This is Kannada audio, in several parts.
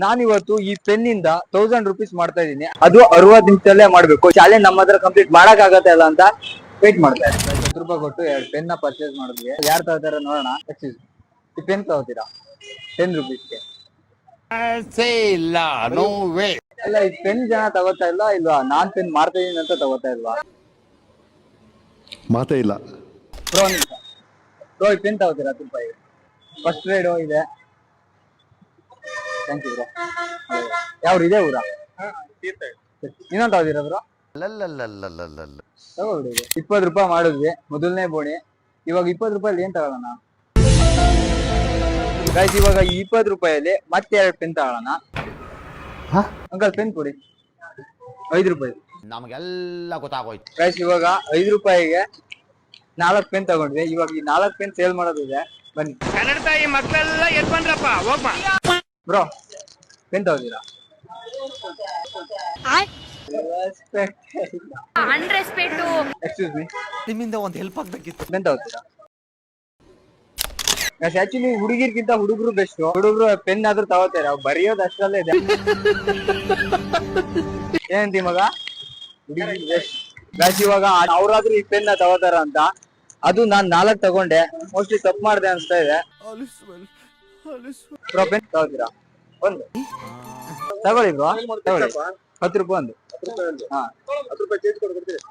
ನಾನಿವತ್ತು ಈ ಪೆನ್ ಇಂದ 1000 ರೂಪೀಸ್ ಮಾಡ್ತಾ ಇದೀನಿ. ಅದು 60 ನಿಮಿಷದಲ್ಲೇ ಮಾಡ್ಬೇಕು. ಚಾಲೆಂಜ್ ನಮ್ಮ ಹತ್ರ ಕಂಪ್ಲೀಟ್ ಮಾಡಕ್ ಆಗತ್ತೆ ಅಲ್ಲ ಅಂತ ವೇಟ್ ಮಾಡ್ತಾ ಇದ್ದೀನಿ. 10 ರೂಪಾಯಿ ಕೊಟ್ಟು 2 ಪೆನ್ ಪರ್ಚೇಸ್ ಮಾಡಿದ್ವಿ. ಯಾರು ತಗೋತಾರ ನೋಡೋಣ. ಈ ಪೆನ್ ತಗೋತೀರಾ 10 ರೂಪೀಸ್ಗೆ? ಅಲ್ಲ, ಈ ಪೆನ್ ಜನ ತಗೋತಾ ಇಲ್ವಾ? ನಾನ್ ಪೆನ್ ಮಾಡ್ತಾ ಇದೀನಿ ಅಂತ ತಗೋತಾ ಇಲ್ವಾ? ಮಾತೇ ಇಲ್ಲ ಬ್ರೋ ಈ ಪೆನ್ ತಗೋತೀರಾ 10 ರೂಪಾಯಿ? ಫಸ್ಟ್ ಗ್ರೇಡ್ ಇದೆ. Thank you bro. ಯಾವ ಇದೆ ಊರ? ಇನ್ನೊಂದು ತಗೋತೀರಾ ಬ್ರೋ? ತಗೋಬಿಡಿ. 20 ರೂಪಾಯಿ ಮಾಡಿದ್ವಿ ಮೊದಲನೇ ಬೋಣಿ. ಇವಾಗ 20 ರೂಪಾಯಿ ಏನ್ ತಗೊಳ್ಳೋಣ ಗೈಸ್? ಇವಾಗ 20 ರೂಪಾಯಲ್ಲಿ ಮತ್ತೆ 2 ಪೆನ್ ತಗೊಳ್ಳೋಣ. ಅಂಕಲ್ ಪೆನ್ ಕೊಡಿ. 5 ರೂಪಾಯಿ. ನಮಗೆಲ್ಲ ಗೊತ್ತಾಗೋಯ್ತು ಗೈಸ್, ಇವಾಗ 5 ರೂಪಾಯಿಗೆ 4 ಪೆನ್ ತಗೊಂಡ್ವಿ. ಇವಾಗ ಈ 4 ಪೆನ್ ಸೇಲ್ ಮಾಡೋದಿದೆ, ಬನ್ನಿ. ಕನ್ನಡ ತಾಯಿ ಮಕ್ಕಳೆಲ್ಲ ಎದ್ ಬಂದ್ರಪ್ಪ, ಹೋಗ್ಬಾ. ಬ್ರೋ ಪೆನ್ ತಗೋತೀರಾ? ಎಕ್ಸ್ಕ್ಯೂಸ್ ಮೀ, ನಿಮ್ಮಿಂದ ಒಂದು ಹೆಲ್ಪ್ ಆಗ್ಬೇಕಿತ್ತು. ಪೆನ್ ತಗೋತೀರಾ? ಆಕ್ಚುಲಿ ಹುಡುಗಿರ್ಗಿಂತ ಹುಡುಗರು ಬೆಸ್ಟ್. ಹುಡುಗರು ಪೆನ್ ಆದ್ರೂ ತಗೋತಾರೆ, ಅವ್ರು ಬರೆಯೋದು ಅಷ್ಟರಲ್ಲೇ ಇದೆ. ಏನಂತಿ ಮಗ? ಹುಡುಗಿ ಬೆಸ್ಟ್. ಗೈಸ್, ಇವಾಗ ಅವ್ರಾದ್ರೂ ಈ ಪೆನ್ ತಗೋತಾರ ಅಂತ ಅದು ನಾನ್ 4 ತಗೊಂಡೆ. ಮೋಸ್ಟ್ಲಿ ತಪ್ಪು ಮಾಡಿದೆ ಅನ್ಸ್ತಾ ಇದೆ. ಬ್ರೋ ಪೆನ್ ತಗೋತೀರಾ? ಒಂದು ತಗೊಳ್ಳಿ ಬ್ರೋ, ತಗೊಳ್ಳಿ. 10 ರೂಪಾಯಿ ಒಂದು. ಹಾ, 10 ರೂಪಾಯಿ ಚೇಂಜ್ ಕೊಡ್ತೀರಿ.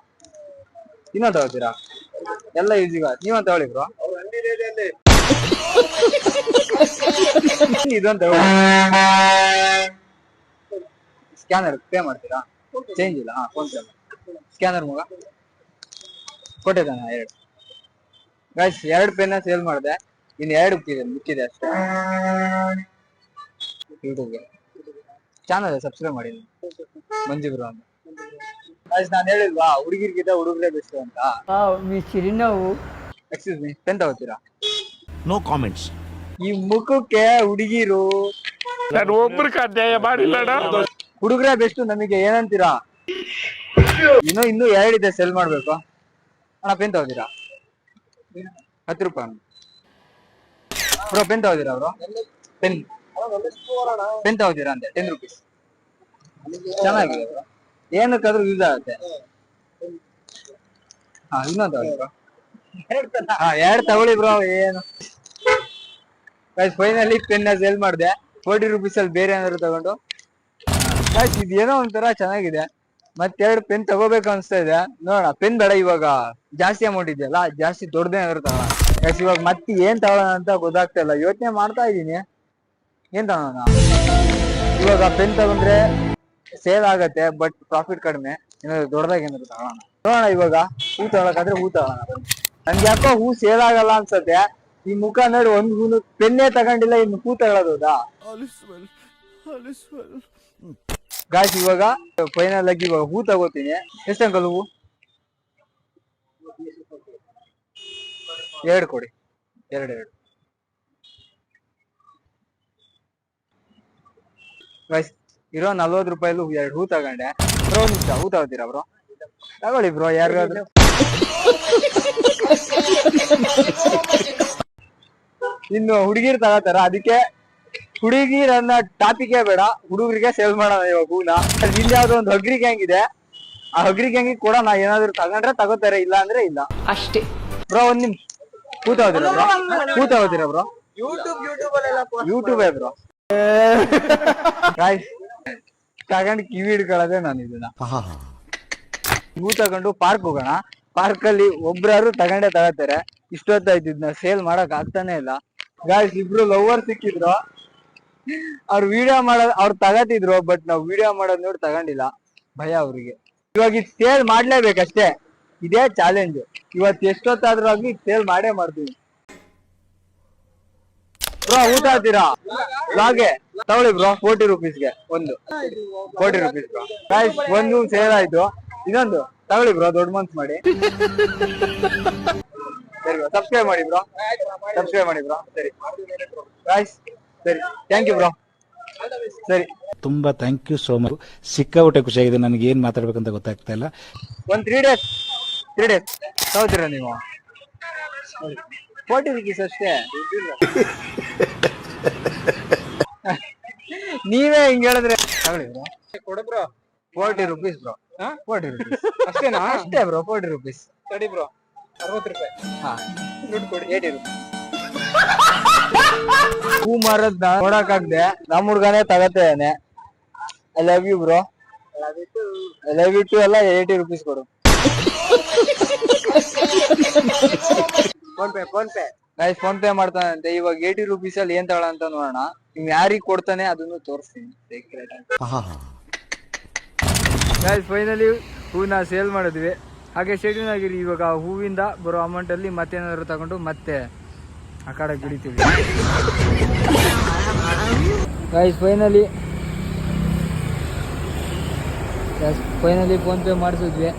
ಇನ್ನೊಂದು ತಗೋತೀರಾ? ಎಲ್ಲ ಈಸಿಗ ನೀವೊಂದು ತಗೊಳ್ಳಿ ಬ್ರೋ. ಇದೊಂದು ಸ್ಕ್ಯಾನರ್ ಪೇ ಮಾಡ್ತೀರಾ? ಚೇಂಜ್ ಇಲ್ಲ. ಹಾ, ಫೋನ್ ಪೇ. ಸ್ಕ್ಯಾನರ್ ಮಗ ಕೊಟ್ಟಿದ್ದಾನ 2. ಗೈಸ್, 2 ಪೆನ್ನ ಸೇಲ್ ಮಾಡಿದೆ. ಇನ್ನು 2 ಮುಕ್ಕಿದೆ ಅಷ್ಟೇ. ಯೂಟ್ಯೂಬ್ಗೆ ಚಾನಲ್ ಸಬ್ಸ್ಕ್ರೈಬ್ ಮಾಡಿ, ಮಂಜು ಬ್ರೋ ಅಂತ. ಗೈಸ್, ನಾನು ಹೇಳಿಲ್ವಾ ಹುಡುಗಿರ್ಗಿಂತ ಹುಡುಗರೇ ಬೆಸ್ಟ್ ಅಂತ? ಎಕ್ಸ್ಕ್ಯೂಸ್ ಮೀ, ಪೆನ್ ತಗೋತೀರಾ? No comments. ಈ ಮುಖಕ್ಕೆ ಹುಡುಗಿರು ನಾನು ಒಬ್ರಿಗೆ ಅನ್ಯಾಯ ಮಾಡಿಲ್ಲಣ್ಣ. ಹುಡುಗರೇ ಬೆಸ್ಟ್ ನಮಗೆ, ಏನಂತೀರಾ? ಇನ್ನೂ 2 ಇದೆ ಸೆಲ್ ಮಾಡ್ಬೇಕು. ಅಣ್ಣ ಪೆನ್ ತಗೋತೀರಾ? 10 ರೂಪಾಯಿ. ಬ್ರೋ ಪೆನ್ ತಗೋತೀರಾ? ಬ್ರೋ ಪೆನ್ ತಗೋತೀರಾ ಅಂತೆ 10 ರೂಪೀಸ್. ಚೆನ್ನಾಗಿದೆ ಬ್ರೋ, ಏನಕ್ಕಾದ್ರೂ ಯೂಸ್ ಆಗುತ್ತೆ. ಹಾ, ಇನ್ನೊಂದು ತಗೊಳ್ಳಿ ಬ್ರೋ. 2 ತಗೊಳ್ಳಿ ಬ್ರೋ. ಏನು ಗೈಸ್, ಫೈನಲಿ ಪೆನ್ ಸೇಲ್ ಮಾಡಿದೆ 40 ರೂಪೀಸ್ ಅಲ್ಲಿ. ಬೇರೆ ಏನಾದ್ರು ತಗೊಂಡು ಗೈಸ್, ಇದೇನೋ ಒಂಥರ ಚೆನ್ನಾಗಿದೆ. ಮತ್ತೆ 2 ಪೆನ್ ತಗೋಬೇಕು ಅನ್ಸ್ತಾ ಇದೆ. ನೋಡೋಣ. ಪೆನ್ ಬೇಡ, ಇವಾಗ ಜಾಸ್ತಿ ಅಮೌಂಟ್ ಇದೆಯಲ್ಲ, ಜಾಸ್ತಿ ದೊಡ್ಡದೇನಾದ್ರು ತಗೋಣ. ಗೈಸ್, ಇವಾಗ ಮತ್ತೆ ಏನ್ ತಗೊಳ್ಳೋಣ ಅಂತ ಗೊತ್ತಾಗ್ತಾ ಇಲ್ಲ. ಯೋಚನೆ ಮಾಡ್ತಾ ಇದೀನಿ ಏನ್ ತಗೋಣ. ಇವಾಗ ಪೆನ್ ತಗೊಂಡ್ರೆ ಸೇಲ್ ಆಗತ್ತೆ, ಬಟ್ ಪ್ರಾಫಿಟ್ ಕಡಿಮೆ. ಏನಾದ್ರು ದೊಡ್ಡದಾಗಿ ಏನಾದ್ರು ತಗೋಣ. ನೋಡೋಣ. ಇವಾಗ ಹೂ ತಗೊಳಕಾದ್ರೆ ಹೂ ತಗೋಣ. ನನ್ಗೆ ಯಾಕೋ ಹೂ ಸೇಲ್ ಆಗಲ್ಲ ಅನ್ಸತ್ತೆ. ಈ ಮುಖ ನೋಡಿ, ಒಂದು ಹೂನು ಪೆನ್ನೇ ತಗೊಂಡಿಲ್ಲ, ಇನ್ನು ಹೂ ತಗೊಳ್ಳೋದಾ? ಗಾಯ್ಸ್, ಇವಾಗ ಫೈನಲ್ ಆಗಿ ಇವಾಗ ಹೂ ತಗೋತೀನಿ. ಎಷ್ಟು ಅಂಕಲ್ ಹೂವು? 2 ಕೊಡಿ. 2 ಗೈಸ್, ಇರೋ 40 ರೂಪಾಯಿಲು 2 ಹೂ ತಗೊಂಡೆ. ಬ್ರೋ ನಿಮಿಷ, ಹೂ ತಗೋತೀರಾ ಬ್ರೋ? ತಗೊಳ್ಳಿ ಬ್ರೋ, ಯಾರಿಗಾದ್ರು. ಇನ್ನು ಹುಡುಗಿರ್ ತಗೋತಾರ, ಅದಕ್ಕೆ ಹುಡುಗಿರನ್ನ ಟಾಪಿಕೇ ಬೇಡ, ಹುಡುಗರಿಗೆ ಸೇಲ್ ಮಾಡೋಣ ಇವಾಗ ಹೂನ. ಇಲ್ಲಿ ಯಾವ್ದೋ ಒಂದು ಹಗ್ರಿ ಗ್ಯಾಂಗ್ ಇದೆ, ಆ ಹಗ್ರಿ ಗ್ಯಾಂಗಿಗೆ ಕೂಡ ನಾ ಏನಾದ್ರು ತಗೊಂಡ್ರೆ ತಗೋತಾರೆ, ಇಲ್ಲ ಅಂದ್ರೆ ಇಲ್ಲ ಅಷ್ಟೇ. ಬ್ರೋ ಒಂದ್ ನಿಮಿಷ, ಹೂ ತಗೋತೀರಾ ಬ್ರೋ? ಹೂ ತಗೋತೀರಾ ಬ್ರೋ? ಯೂಟ್ಯೂಬೇ ಬ್ರೋ. ತಗೊಂಡು ಕಿವಿ ಹಿಡ್ಕೊಳ್ಳೋದೇ ನಾನು ಇದನ್ನ. ಹೂ ತಗೊಂಡು ಪಾರ್ಕ್ ಹೋಗೋಣ. ಪಾರ್ಕ್ ಅಲ್ಲಿ ಒಬ್ರಾರು ತಗೊಂಡೇ ತಗೋತಾರೆ. ಇಷ್ಟೊತ್ತಾಯ್ತು ಇದನ್ನ ಸೇಲ್ ಮಾಡಕ್ ಆಗ್ತಾನೆ ಇಲ್ಲ. ಗಾಯ್ಸ್, ಇಬ್ರು ಲವರ್ ಸಿಕ್ಕಿದ್ರು. ಅವ್ರು ವಿಡಿಯೋ ಮಾಡೋದ್ ಅವ್ರು ತಗತಿದ್ರು, ಬಟ್ ನಾವ್ ವಿಡಿಯೋ ಮಾಡೋದ್ ನೋಡಿ ತಗೊಂಡಿಲ್ಲ. ಭಯ ಅವ್ರಿಗೆ. ಇವಾಗ ಇದು ಸೇಲ್ ಮಾಡ್ಲೇಬೇಕಷ್ಟೇ, ಇದೇ ಚಾಲೆಂಜ್. ಇವತ್ತು ಎಷ್ಟೊತ್ತಾದ್ರೂ ಆಗಿ ಸೇಲ್ ಮಾಡೇ ಮಾಡ್ತೀವಿ. ಬ್ರೋ ಹೂ ತಗೋತೀರಾ? ಹಾಗೆ ತಗೊಳ್ಳಿ ಬ್ರೋ, 40 ರೂಪೀಸ್ಗೆ ಒಂದು. 40 ರೂಪೀಸ್ ಬ್ರೋ. ಗಾಯ್ಸ್, ಒಂದು ಸೇಲ್ ಆಯ್ತು. ಇನ್ನೊಂದು ತಗೊಳ್ಳಿ ಬ್ರೋ, ದೊಡ್ಡ ಮನ್ಸ್ ಮಾಡಿ. ಸರಿ ಬ್ರೋ, ಸಬ್ಸ್ಕ್ರೈಬ್ ಮಾಡಿ ಬ್ರೋ. ಸರಿ ಗಾಯ್ಸ್, ಸರಿ, ಥ್ಯಾಂಕ್ ಯು ಬ್ರೋ. ಸರಿ, ತುಂಬಾ ಥ್ಯಾಂಕ್ ಯು ಸೋ ಮಚ್. ಸಿಕ್ಕಾಪಟ್ಟೆ ಖುಷಿಯಾಗಿದೆ. ನನಗೆ ಏನ್ ಮಾತಾಡ್ಬೇಕಂತ ಗೊತ್ತಾಗ್ತಾ ಇಲ್ಲ. ಒಂದು 3 ಡೇಸ್ ತಗೋತೀರಾ ನೀವು? 40 ರೂಪೀಸ್ ಅಷ್ಟೇ. ನೀವೇ ಹಿಂಗ್ ಹೇಳಿದ್ರೆ ತಗೊಳ್ಳಿ ಬ್ರೋ. ಕೊಡು ಬ್ರೋ. 40 rupees bro. 40 rupees ಅಷ್ಟೇನಾ? ಅಷ್ಟೇ ಬ್ರೋ, 40 rupees. ತಡಿ ಬ್ರೋ, 60 ರೂಪಾಯಿ. ಹಾ, ದುಡ್ಡು ಕೊಡಿ. 80 rupees. ಹೂ ಮಾರದ್ನ ನೋಡಕ್ಕಾಗ್ದೆ ನಮ್ಮ ಹುಡ್ಗನೇ ತಗತ್ತೇನೆ. I love you bro. I love you too ಎಲ್ಲ 80 rupees ಕೊಡು. PhonePe guys, PhonePe ಮಾಡ್ತಾನಂತೆ. ಇವಾಗ 80 rupees ಅಲ್ಲಿ ಏನ್ ತಗೊಳ ಅಂತ ನೋಡೋಣ. ಇವ್ ಯಾರಿಗ್ ಕೊಡ್ತಾನೆ ಅದನ್ನು ತೋರಿಸ್ತೀನಿ. ಗೈಸ್, ಫೈನಲಿ ಹೂವಿನ ಸೇಲ್ ಮಾಡಿದ್ವಿ. ಹಾಗೆ ಶೆಡ್ಯೂಲ್ ಆಗಿರಿ. ಇವಾಗ ಹೂವಿಂದ ಬರೋ ಅಮೌಂಟ್ ಅಲ್ಲಿ ಮತ್ತೇನಾದ್ರು ತಗೊಂಡು ಮತ್ತೆ ಆ ಕಡೆ ಬಿಡಿತೀವಿ. ಗೈಸ್, ಫೈನಲಿ ಫೋನ್ ಪೇ ಮಾಡಿಸಿದ್ವಿ.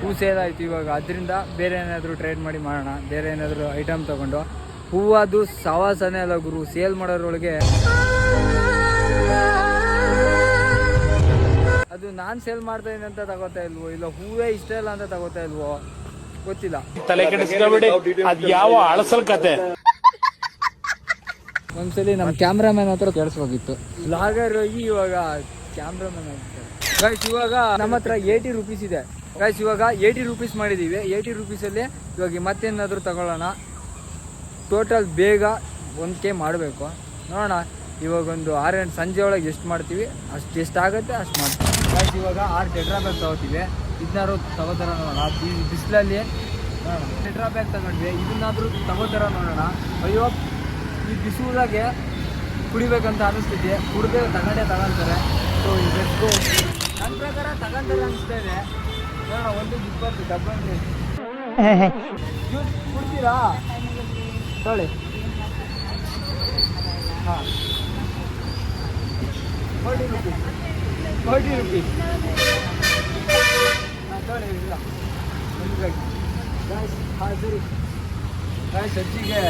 ಹೂ ಸೇಲ್ ಆಯ್ತು. ಇವಾಗ ಅದರಿಂದ ಬೇರೆ ಏನಾದರೂ ಟ್ರೇಡ್ ಮಾಡಿ ಮಾಡೋಣ. ಬೇರೆ ಏನಾದರೂ ಐಟಮ್ ತಗೊಂಡು. ಹೂವು ಅದು ಸವಾಸನೆ ಅಲ್ಲ ಗುರು, ಸೇಲ್ ಮಾಡೋದ್ರೊಳಗೆ. ಅದು ನಾನು ಸೇಲ್ ಮಾಡ್ತಾ ಇದ್ದೀನಿ ಅಂತ ತಗೋತಾ ಇಲ್ವೋ, ಇಲ್ಲ ಹೂವೇ ಇಷ್ಟ ಇಲ್ಲ ಅಂತ ತಗೋತಾ ಇಲ್ವೋ ಗೊತ್ತಿಲ್ಲ. ತಲೆ ಕೆಡಿಸ್ಕೊಬೇಡಿ, ಅದ್ ಯಾವ ಅಳಸಲ್ ಕತೆ. ಒಂದ್ಸಲಿ ನಮ್ಮ ಕ್ಯಾಮ್ರಾಮನ್ ಹತ್ರ ಕೇಳಿಸ್ಬೋಗಿತ್ತು. ಲಾಗರ್ ಹೋಗಿ ಇವಾಗ ಕ್ಯಾಮ್ರಾಮನ್ ಆಗಿತ್ತು. ಗೈಸ್, ಇವಾಗ ನಮ್ಮ ಹತ್ರ 80 rupees ಇದೆ. ಗೈಸ್, ಇವಾಗ 80 rupees ಮಾಡಿದ್ದೀವಿ. 80 rupees ಅಲ್ಲಿ ಇವಾಗ ಮತ್ತೇನಾದರೂ ತಗೊಳ್ಳೋಣ. ಟೋಟಲ್ ಬೇಗ 1K ಮಾಡಬೇಕು. ನೋಡೋಣ ಇವಾಗ ಒಂದು 6 ಗಂಟೆ ಸಂಜೆ ಒಳಗೆ ಎಷ್ಟು ಮಾಡ್ತೀವಿ, ಅಷ್ಟು ಎಷ್ಟಾಗುತ್ತೆ ಅಷ್ಟು ಮಾಡ್ತೀವಿ. ಗೈಸ್, ಇವಾಗ 6 ಟೆಟ್ರಾ ಬ್ಯಾಗ್ ತಗೋತೀವಿ. ಇದನ್ನಾದ್ರು ತಗೋತಾರ ನೋಡೋಣ. ಬಿಸಿಲಲ್ಲಿ ನೋಡೋಣ. ಟೆಟ್ರಾ ಬ್ಯಾಗ್ ತಗೊಂಡ್ವಿ, ಇದನ್ನಾದ್ರೂ ತಗೋತಾರ ನೋಡೋಣ. ಅಯ್ಯೋ, ಈ ಬಿಸಿಲಾಗೆ ಕುಡಿಬೇಕಂತ ಅನಿಸ್ತೈತಿ. ಕುಡಿದೇ ತಗೊಂತಾರೆ. ಸೊ ಇದಕ್ಕೂ ನನ್ನ ಪ್ರಕಾರ ತಗೊಂತಾರೆ ಅನಿಸ್ತಾ ಇದೆ. ನೋಡೋಣ, 120 ಡಬ್ಬಲ್ ಜ್ಯೂಸ್ ಕುಡ್ತೀರಾ? ತೊಳಿ. ಹಾಂ, 40 rupees. 40 rupees. ಹಾಂ, ತೊಳಿ. ಇಲ್ಲ ಒಂದು ಬ್ಯಾಗ್. ಗಾಯ್ಸ್, ಹಾಂ ಸರಿ ಗಾಯ್ಸ್, ಹೆಚ್ಚಿಗೆ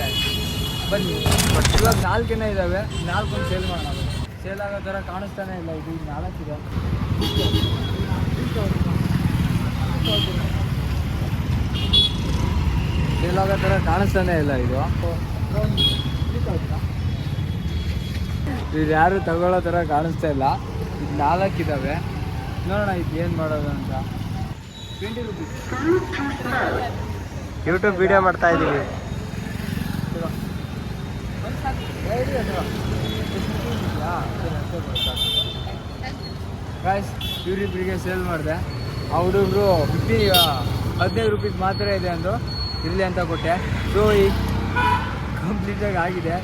ಬನ್ನಿ. ಇವಾಗ 4 ಇದ್ದಾವೆ. 4 ಸೇಲ್ ಮಾಡೋಣ. ಸೇಲ್ ಆಗೋ ಥರ ಕಾಣಿಸ್ತಾನೆ ಇಲ್ಲ. ಇದು 4 ಇದೆ. ಸೇಲ್ ಆಗೋ ಥರ ಕಾಣಿಸ್ತಾನೆ ಇಲ್ಲ. ಇದು ಯಾರು ತಗೊಳ್ಳೋ ಥರ ಕಾಣಿಸ್ತಾ ಇಲ್ಲ. ಇದು 4 ಇದ್ದಾವೆ. ನೋಡೋಣ ಇದು ಏನು ಮಾಡೋದು ಅಂತ. 20 rupees. ಯೂಟ್ಯೂಬ್ ವಿಡಿಯೋ ಮಾಡ್ತಾ ಇದ್ದೀವಿ. ಗಾಯ್ಸ್, ಇವರಿಬ್ಬರಿಗೆ ಸೇಲ್ ಮಾಡಿದೆ. ಆ ಹುಡುಗರು 15 rupees ಮಾತ್ರ ಇದೆ ಅಂದು ಇರಲಿ ಅಂತ ಕೊಟ್ಟೆ. ಸೊ ಈಗ ಕಂಪ್ಲೀಟಾಗಿ ಆಗಿದೆ.